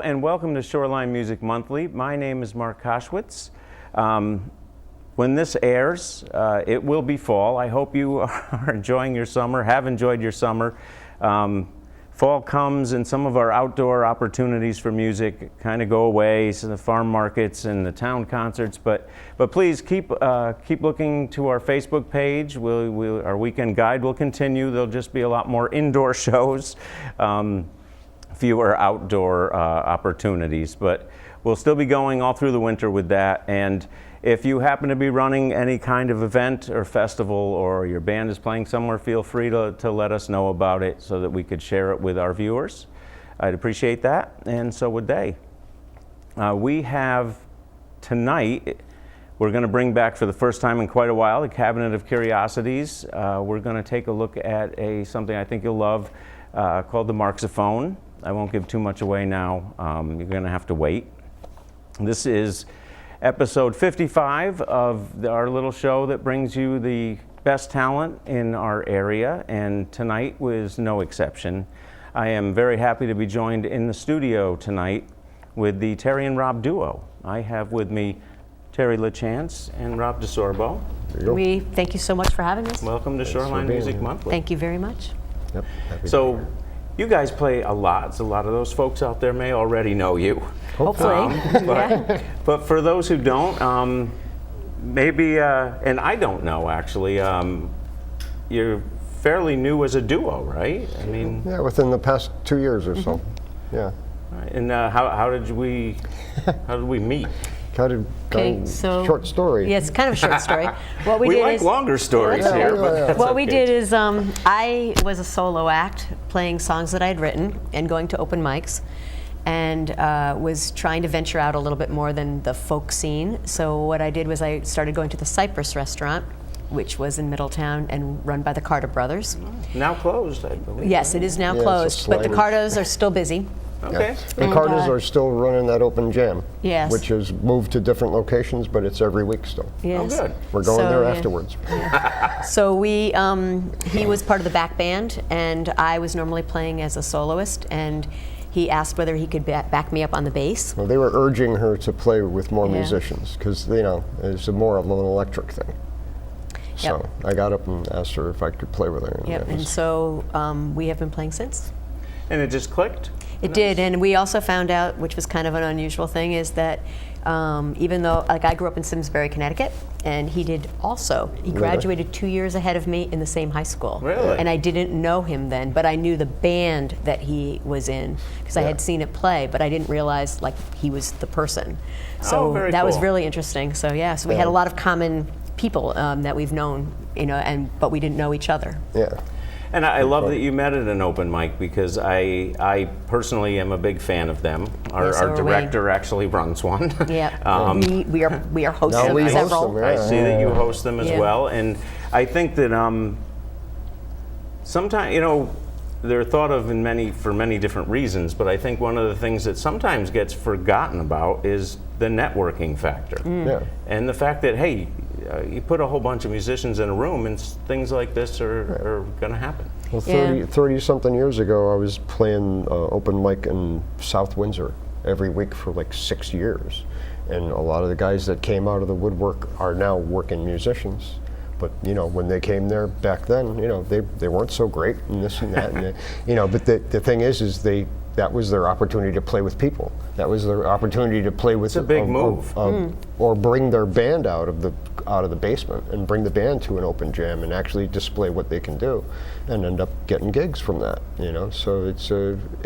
and welcome to Shoreline Music Monthly. My name is Mark Koschwitz. When this airs, it will be fall. I hope you are enjoying your summer, have enjoyed your summer. Fall comes and some of our outdoor opportunities for music kind of go away, so the farm markets and the town concerts, but please keep looking to our Facebook page. Our weekend guide will continue. There'll just be a lot more indoor shows, fewer outdoor opportunities, but we'll still be going all through the winter with that. And if you happen to be running any kind of event or festival, or your band is playing somewhere, feel free to let us know about it so that we could share it with our viewers. I'd appreciate that, and so would they. We have tonight, we're going to bring back for the first time in quite a while, the Cabinet of Curiosities. We're going to take a look at something I think you'll love called the Marxophone. I won't give too much away now. You're going to have to wait. This is episode 55 of our little show that brings you the best talent in our area, and tonight was no exception. I am very happy to be joined in the studio tonight with the Terri and Rob Duo. I have with me Terri LaChance and Rob DeSorbo. We thank you so much for having us. Welcome to Shoreline Music Monthly. Thank you very much. Yep. So, you guys play a lot. So a lot of those folks out there may already know you. Hopefully. But for those who don't, maybe, and I don't know actually, you're fairly new as a duo, right? I mean, yeah, within the past 2 years or so. Yeah. And how did we meet? Short story. Yeah, it's kind of a short story. What we like longer stories here. But what we did is I was a solo act playing songs that I had written and going to open mics, and was trying to venture out a little bit more than the folk scene. So what I did was I started going to the Cypress restaurant, which was in Middletown and run by the Carter brothers. Now closed, I believe. Yes, it is now closed, but the Carters are still busy. Okay. Yeah. The Carters are still running that open jam, yes, which has moved to different locations, but it's every week still. Yes. Oh, good. We're going there afterwards. Yeah. So he was part of the back band, and I was normally playing as a soloist, and he asked whether he could back me up on the bass. Well, they were urging her to play with more musicians, because, it's more of an electric thing. So I got up and asked her if I could play with her. And so we have been playing since. And it just clicked? It did, and we also found out, which was kind of an unusual thing, is that even though, I grew up in Simsbury, Connecticut, and he did also. He graduated 2 years ahead of me in the same high school. Really? And I didn't know him then, but I knew the band that he was in, because I had seen it play, but I didn't realize, he was the person. So that was really interesting. So so we had a lot of common people that we've known, but we didn't know each other. Yeah. And I love that you met at an open mic, because I personally am a big fan of them. Our director actually runs one. Yeah, we are hosts of several. Them, I see that you host them as well, and I think that sometimes they're thought of for many different reasons, but I think one of the things that sometimes gets forgotten about is the networking factor. Yeah. And the fact that, hey, you put a whole bunch of musicians in a room and things like this are going to happen. Well, 30-something years ago, I was playing open mic in South Windsor every week for 6 years. And a lot of the guys that came out of the woodwork are now working musicians. But when they came there back then, they weren't so great and this and that. And but the thing is that was their opportunity to play with people. That was their opportunity to play with. It's a big move. Or bring their band out of the basement and bring the band to an open jam and actually display what they can do, and end up getting gigs from that. So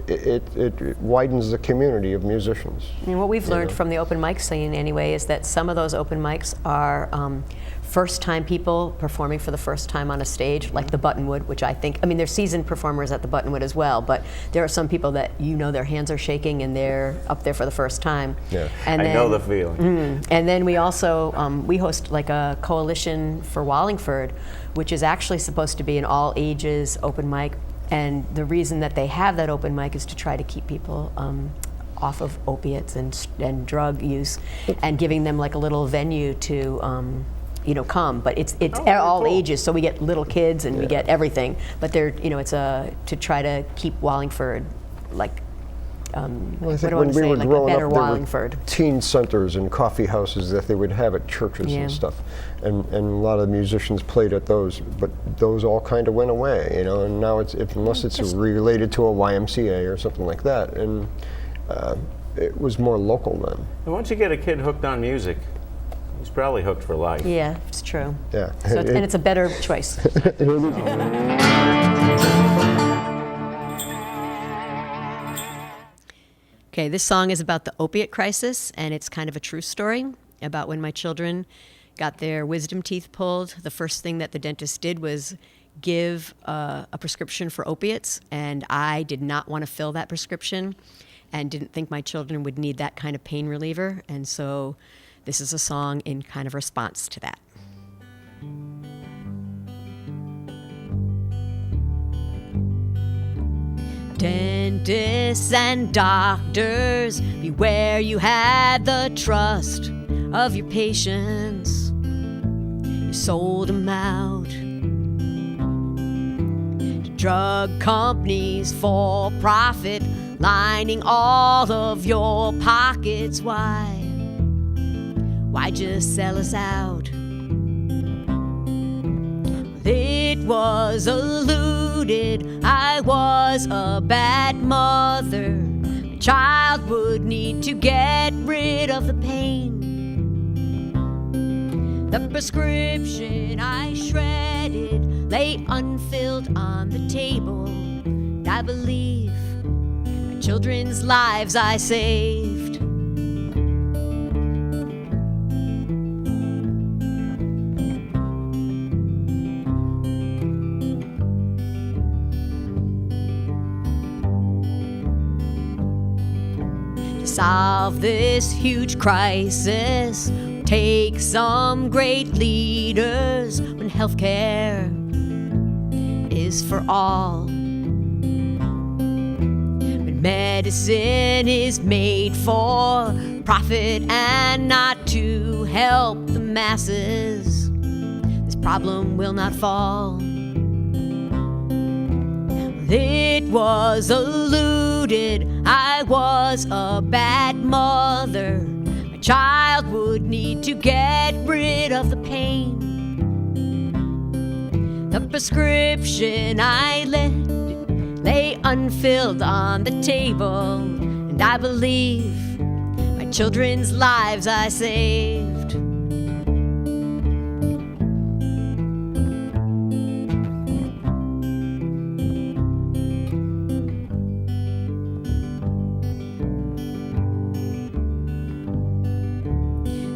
it widens the community of musicians. And what we've learned from the open mic scene anyway is that some of those open mics are first-time people performing for the first time on a stage, like the Buttonwood, which they're seasoned performers at the Buttonwood as well, but there are some people that their hands are shaking and they're up there for the first time. Yeah. And I know the feeling. And then we also, we host a coalition for Wallingford, which is actually supposed to be an all-ages open mic, and the reason that they have that open mic is to try to keep people off of opiates and drug use, and giving them a little venue to come, but it's all ages, so we get little kids and we get everything, but they're it's to try to keep Wallingford Well, I what think do I when want to we say, were like a growing better up, there Wallingford. were teen centers and coffee houses that they would have at churches Yeah. and stuff, and a lot of musicians played at those. But those all kind of went away, you know. And now unless it's related to a YMCA or something like that, and it was more local then. And once you get a kid hooked on music, he's probably hooked for life. Yeah, it's true. Yeah, So and it's a better choice. Okay, this song is about the opiate crisis, and it's kind of a true story about when my children got their wisdom teeth pulled. The first thing that the dentist did was give a prescription for opiates, and I did not want to fill that prescription and didn't think my children would need that kind of pain reliever, and so this is a song in kind of response to that. Dentists and doctors, beware, you had the trust of your patients. You sold them out to drug companies for profit, lining all of your pockets. Why just sell us out? It was alluded I was a bad mother. My child would need to get rid of the pain. The prescription I shredded lay unfilled on the table. And I believe my children's lives I saved. Solve this huge crisis, take some great leaders when healthcare is for all. When medicine is made for profit and not to help the masses, this problem will not fall. It was alluded I was a bad mother. My child would need to get rid of the pain. The prescription I lay unfilled on the table, and I believe my children's lives I saved.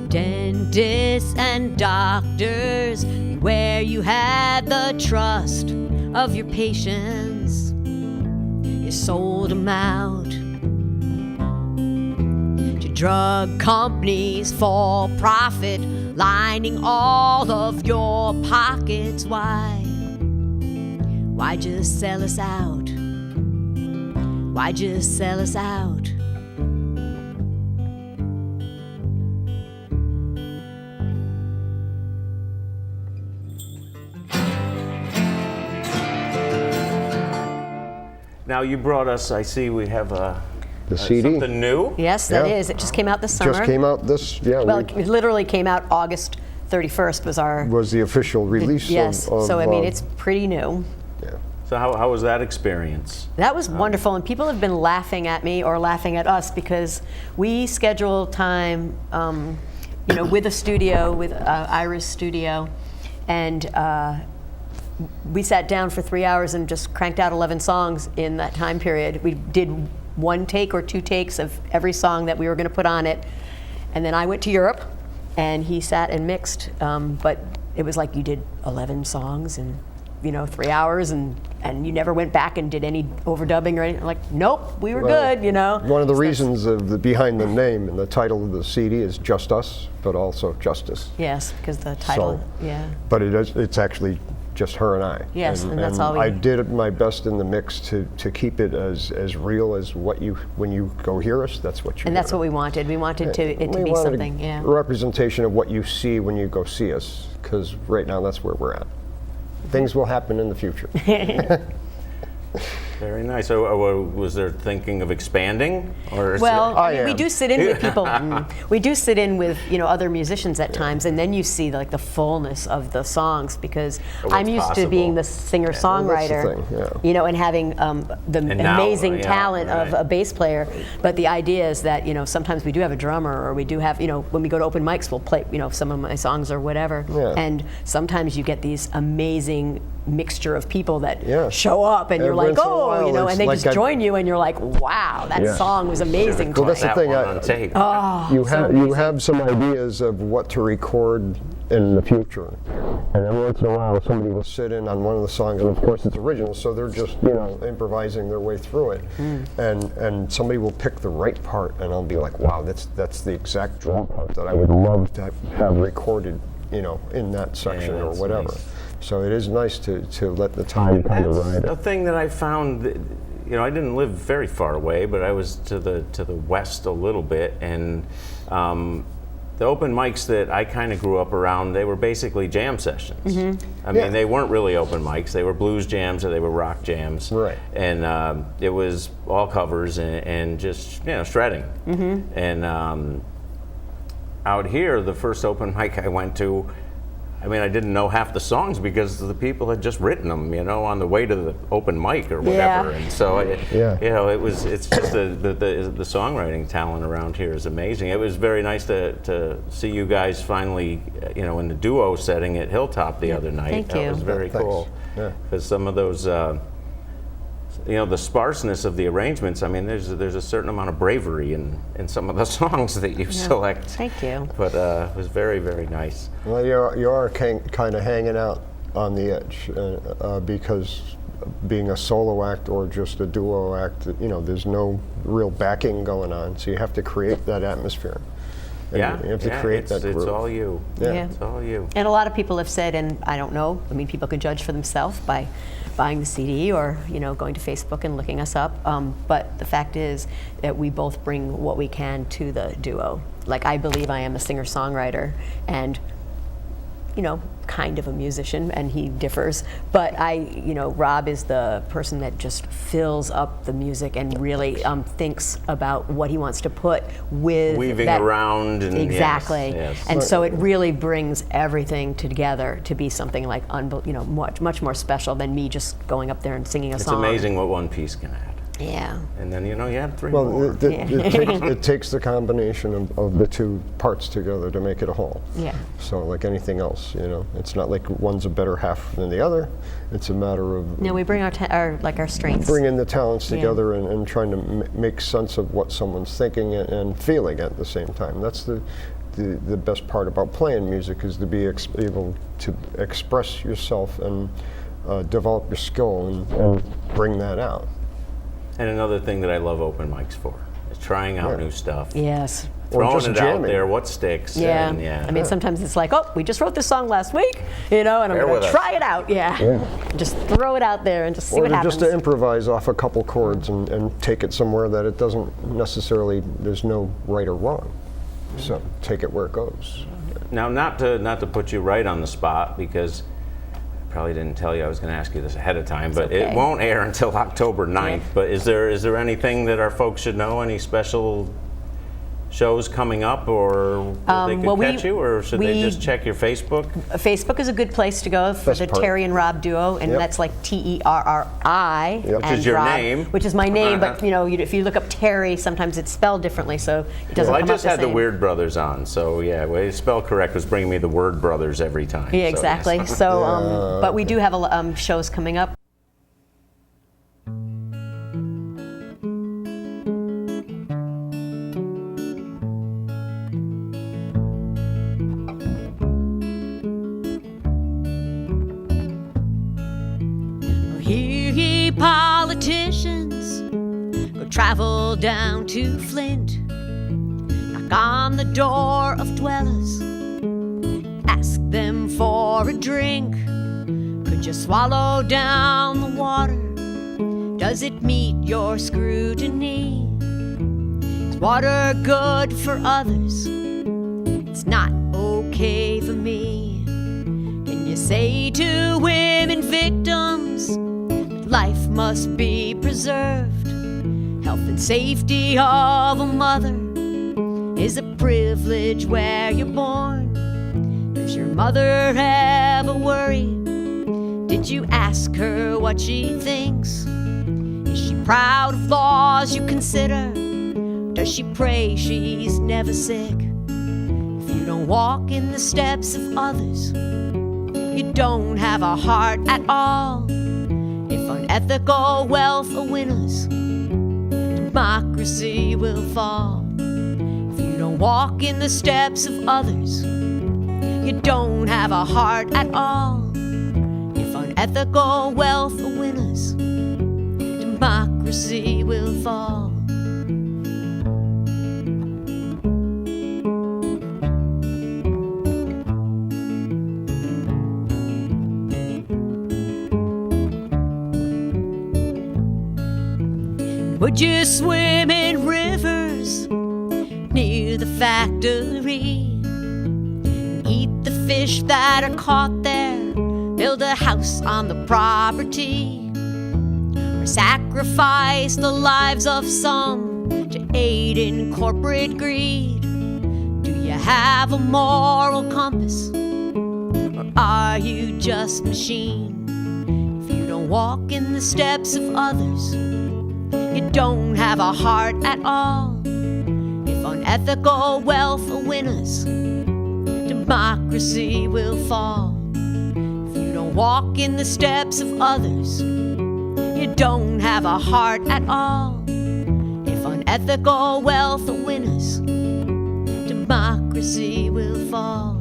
Dentists and doctors, beware, you had the trust of your patients. You sold them out to drug companies for profit, lining all of your pockets. Why just sell us out? Why just sell us out? Now you brought us, I see we have The CD? something new. Yes, that Yeah. is. It just came out this summer. Just came out this, yeah. Well, it literally came out August 31st was our... was the official release yes, of so I mean, it's pretty new. yeah. So how was that experience? That was wonderful, and people have been laughing at me or laughing at us because we schedule time, with a studio, with Iris Studio, and we sat down for 3 hours and just cranked out 11 songs in that time period. We did one take or two takes of every song that we were going to put on it, and then I went to Europe, and he sat and mixed. But it was like you did 11 songs in 3 hours, and you never went back and did any overdubbing or anything. Like, nope, we were good. One of the reasons behind the name and the title of the CD is Just Us, but also Justice. Yes, because the title. Yeah. But it's actually just her and I. Yes, and that's all we- I did my best in the mix to keep it as real as when you go hear us, that's what you And that's what we wanted. We wanted it to be something, a representation of what you see when you go see us, because right now that's where we're at. Things will happen in the future. Very nice. So, was there thinking of expanding, or? Well, I mean, we am. do sit in with people. We do sit in with other musicians at times, and then you see like the fullness of the songs because I'm used to being the singer-songwriter, Well, that's the thing, and having the now, amazing talent right. of a bass player. But the idea is that sometimes we do have a drummer, or we do have when we go to open mics, we'll play some of my songs or whatever. Yeah. And sometimes you get these amazing mixture of people that Yeah. show up, and you're Every like, once in a while, and it's they like just join you, and you're like, wow, that Yeah. song was amazing. Well, that's the That thing. one on tape. You have some ideas of what to record in the future, and every once in a while somebody will sit in on one of the songs, and of course it's original, so they're just improvising their way through it, and somebody will pick the right part, and I'll be like, wow, that's the exact drum part that I would love to have recorded, in that section or that's whatever. nice. So it is nice to let the time kind of ride The it. thing that I found, I didn't live very far away, but I was to the west a little bit, and the open mics that I kind of grew up around, they were basically jam sessions. I mean, Yeah. they weren't really open mics; they were blues jams or they were rock jams. Right. And it was all covers and just shredding. And out here, the first open mic I went to, I mean, I didn't know half the songs because the people had just written them, on the way to the open mic or whatever. Yeah. And so, Yeah. it's just the songwriting talent around here is amazing. It was very nice to see you guys finally, in the duo setting at Hilltop the other night. Thank That you. was very Thanks. cool. Yeah. Because some of those, the sparseness of the arrangements, I mean, there's a certain amount of bravery in some of the songs that you select. Thank you. But it was very, very nice. Well, you are kind of hanging out on the edge because being a solo act or just a duo act, there's no real backing going on, so you have to create that atmosphere. And you have to create that groove. It's all you. Yeah. It's all you. And a lot of people have said, and I don't know, I mean, people can judge for themselves by buying the CD or, going to Facebook and looking us up. But the fact is that we both bring what we can to the duo. Like, I believe I am a singer-songwriter and, kind of a musician, and he differs. But Rob is the person that just fills up the music and really thinks about what he wants to put with Weaving that. around. And Exactly. Yes. And so it really brings everything together to be something like much more special than me just going up there and singing a It's song. amazing what one piece can add. Yeah. And then, you have three Well, more. it takes the combination of the two parts together to make it a whole. Yeah. So like anything else, it's not like one's a better half than the other. It's a matter of No, we bring our strengths. bringing the talents Yeah. together and trying to make sense of what someone's thinking and feeling at the same time. That's the best part about playing music, is to be able to express yourself and develop your skill and bring that out. And another thing that I love open mics for is trying out new stuff. Yes. Or Throwing just it jamming. out there, what sticks. Yeah. And I mean, sometimes it's like, oh, we just wrote this song last week, and I'm Bear going with to us. try it out. Yeah. Just throw it out there and just see what happens. Just to improvise off a couple chords and take it somewhere that it doesn't necessarily, there's no right or wrong. So take it where it goes. Now, not to put you right on the spot, because I probably didn't tell you I was going to ask you this ahead of time, but okay. it won't air until October 9th. Yeah. But is there anything that our folks should know? Any special shows coming up, or they could catch you, or should they just check your Facebook? Facebook is a good place to go for Best the part. Terri and Rob Duo, and Yep. that's like Terri, Yep. Which is your Rob, name. which is my name. But if you look up Terri, sometimes it's spelled differently, so it doesn't Well, I come just up had the the same. Weird Brothers on, so yeah, well, spell correct was bringing me the Word Brothers every time. Yeah, so, exactly. yes. So, but we do have shows coming up. Hear ye politicians, go travel down to Flint, knock on the door of dwellers, ask them for a drink. Could you swallow down the water? Does it meet your scrutiny? Is water good for others? It's not okay for me. Can you say to women victims, life must be preserved. Health and safety of a mother is a privilege where you're born. Does your mother ever worry? Did you ask her what she thinks? Is she proud of laws you consider? Does she pray she's never sick? If you don't walk in the steps of others, you don't have a heart at all. If unethical wealth are winners, democracy will fall. If you don't walk in the steps of others, you don't have a heart at all. If unethical wealth are winners, democracy will fall. Would you swim in rivers near the factory? Eat the fish that are caught there, build a house on the property, or sacrifice the lives of some to aid in corporate greed? Do you have a moral compass, or are you just machine? If you don't walk in the steps of others, you don't have a heart at all. If unethical wealth are winners, democracy will fall. If you don't walk in the steps of others, you don't have a heart at all. If unethical wealth are winners, democracy will fall.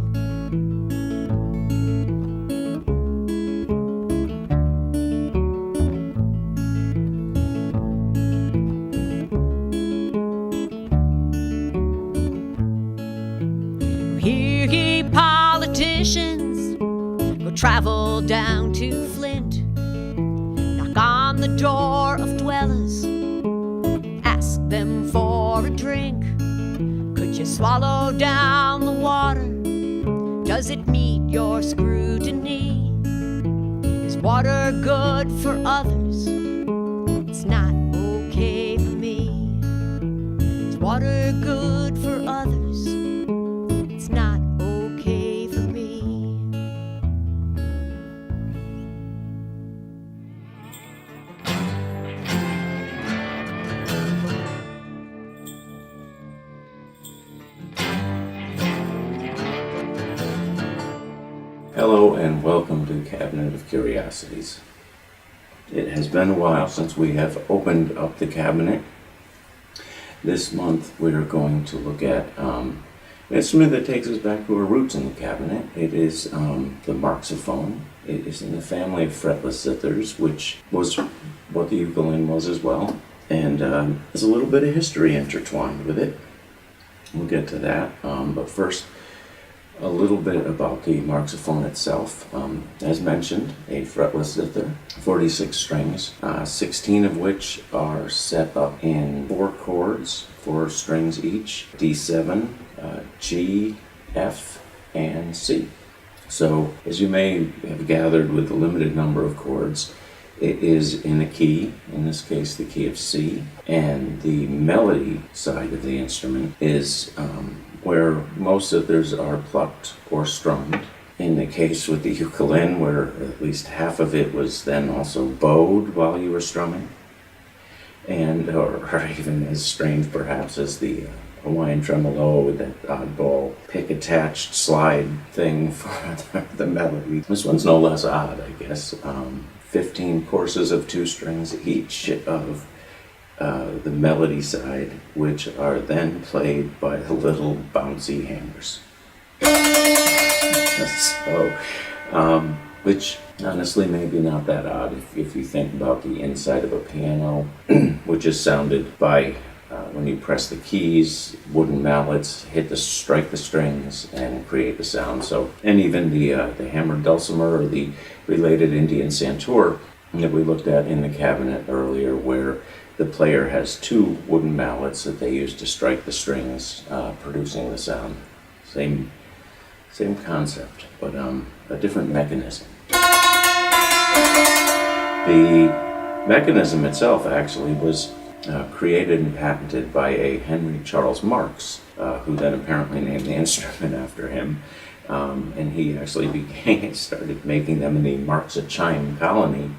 Hear ye politicians, go travel down to Flint, knock on the door of dwellers, ask them for a drink. Could you swallow down the water? Does it meet your scrutiny? Is water good for others? It's not okay for me. Is water good for others? It's not okay for me. Hello and welcome to Cabinet of Curiosities. It has been a while since we have opened up the cabinet. This month we're going to look at an instrument that takes us back to our roots in the cabinet. It is the Marxophone. It is in the family of fretless zithers, which was what the ukulele was as well. And there's a little bit of history intertwined with it. We'll get to that. But first, a little bit about the Marxophone itself. As mentioned, a fretless zither, 46 strings, 16 of which are set up in 4 chords, 4 strings each, D7, G, F, and C. So, as you may have gathered with the limited number of chords, it is in a key, in this case the key of C, and the melody side of the instrument is where most zithers are plucked or strummed. In the case with the ukulele, where at least half of it was then also bowed while you were strumming, and or even as strange perhaps as the Hawaiian tremolo with that oddball pick-attached slide thing for the melody. This one's no less odd, I guess. 15 courses of 2 strings each of the melody side, which are then played by the little bouncy hammers. So, which honestly maybe not that odd if you think about the inside of a piano, which is sounded by when you press the keys, wooden mallets strike the strings and create the sound. So, and even the hammered dulcimer or the related Indian santur that we looked at in the cabinet earlier, where the player has 2 wooden mallets that they use to strike the strings, producing the sound. Same concept, but a different mechanism. The mechanism itself actually was created and patented by a Henry Charles Marx, who then apparently named the instrument after him. And he actually started making them in the Marxophone colony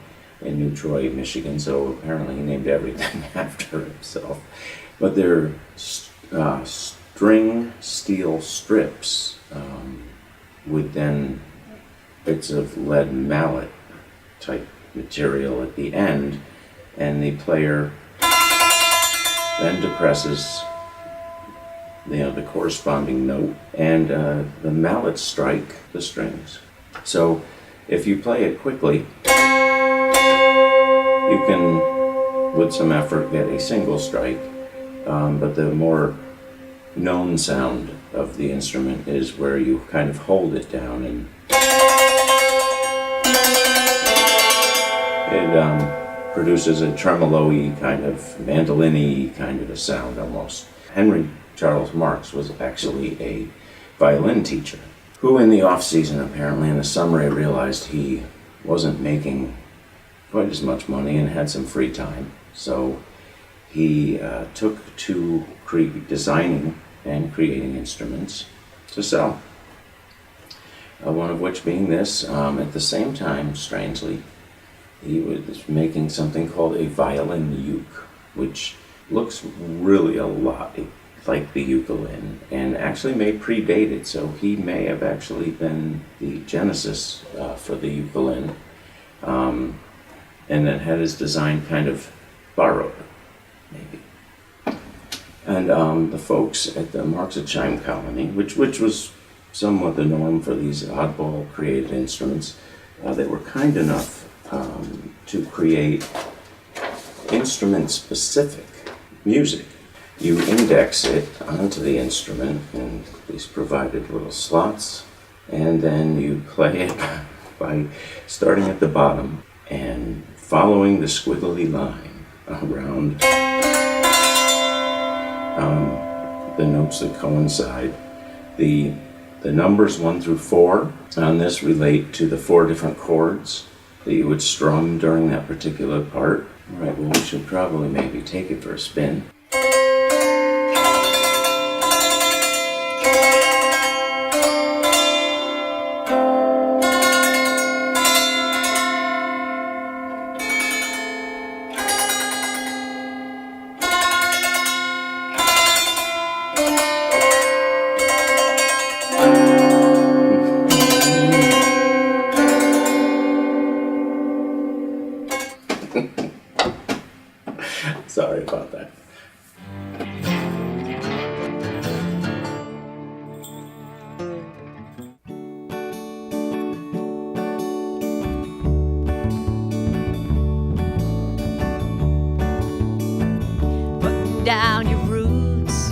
in New Troy, Michigan, so apparently he named everything after himself. But they're string steel strips with then bits of lead mallet type material at the end, and the player then depresses the corresponding note, and the mallets strike the strings. So if you play it quickly, you can, with some effort, get a single strike, but the more known sound of the instrument is where you kind of hold it down, and it produces a tremolo-y kind of mandolin-y kind of a sound almost. Henry Charles Marx was actually a violin teacher who in the off-season, apparently in the summer, he realized he wasn't making quite as much money and had some free time. So he took to designing and creating instruments to sell. One of which being this. At the same time, strangely, he was making something called a violin uke, which looks really a lot like the ukulele, and actually may predate it, so he may have actually been the genesis for the ukulele, and then had his design kind of borrowed, maybe. And the folks at the Marxophone colony, which was somewhat the norm for these oddball created instruments, they were kind enough to create instrument-specific music. You index it onto the instrument in these provided little slots, and then you play it by starting at the bottom and following the squiggly line around the notes that coincide. The numbers 1 through 4 on this relate to the 4 different chords that you would strum during that particular part. All right, well, we should probably maybe take it for a spin. Sorry about that. Putting down your roots,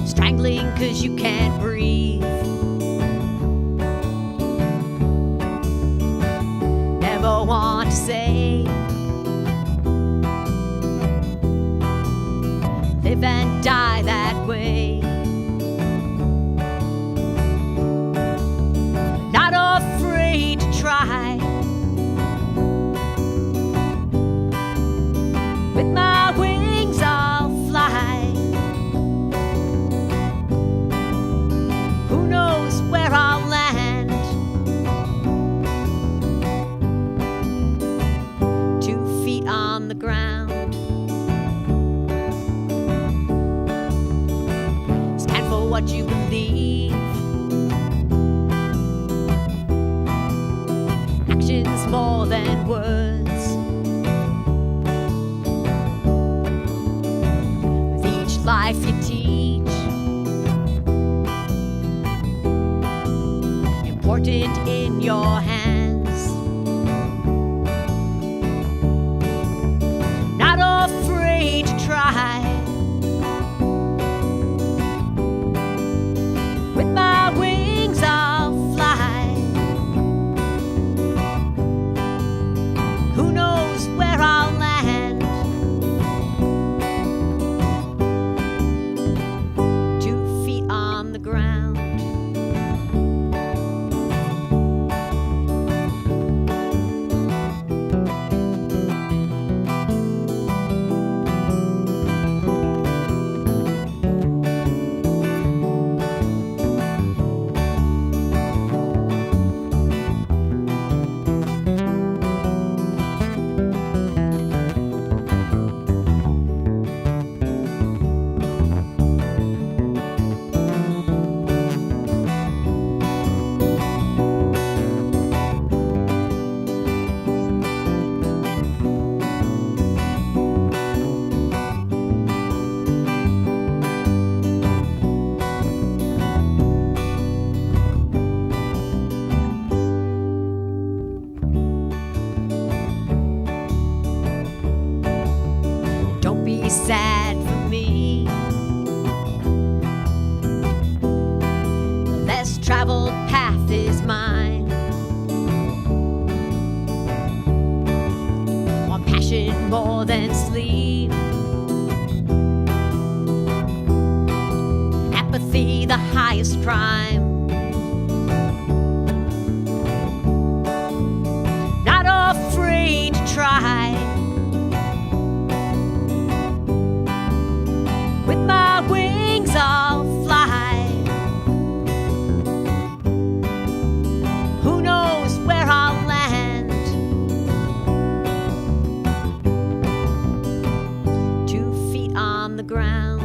strangling 'cause you can't breathe. Never want to say, live and die that way. Not afraid to try. With my wings I'll fly. Who knows where I'll land? 2 feet on the ground. Stand for what you believe. Actions more than words. With each life you teach, important in your hands. Not afraid to try. With my wings I'll fly. Who knows where I'll land? 2 feet on the ground. traveled path is mine. Want passion more than sleep. Apathy, the highest crime. Not afraid to try. With my wings I'll fly. Who knows where I'll land? 2 feet on the ground.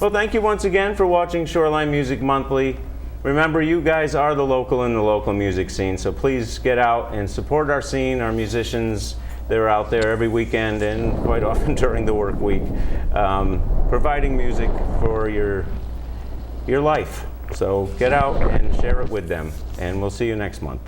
Well, thank you once again for watching Shoreline Music Monthly. Remember, you guys are the local in the local music scene, so please get out and support our scene, our musicians. They're out there every weekend and quite often during the work week, providing music for your life. So get out and share it with them, and we'll see you next month.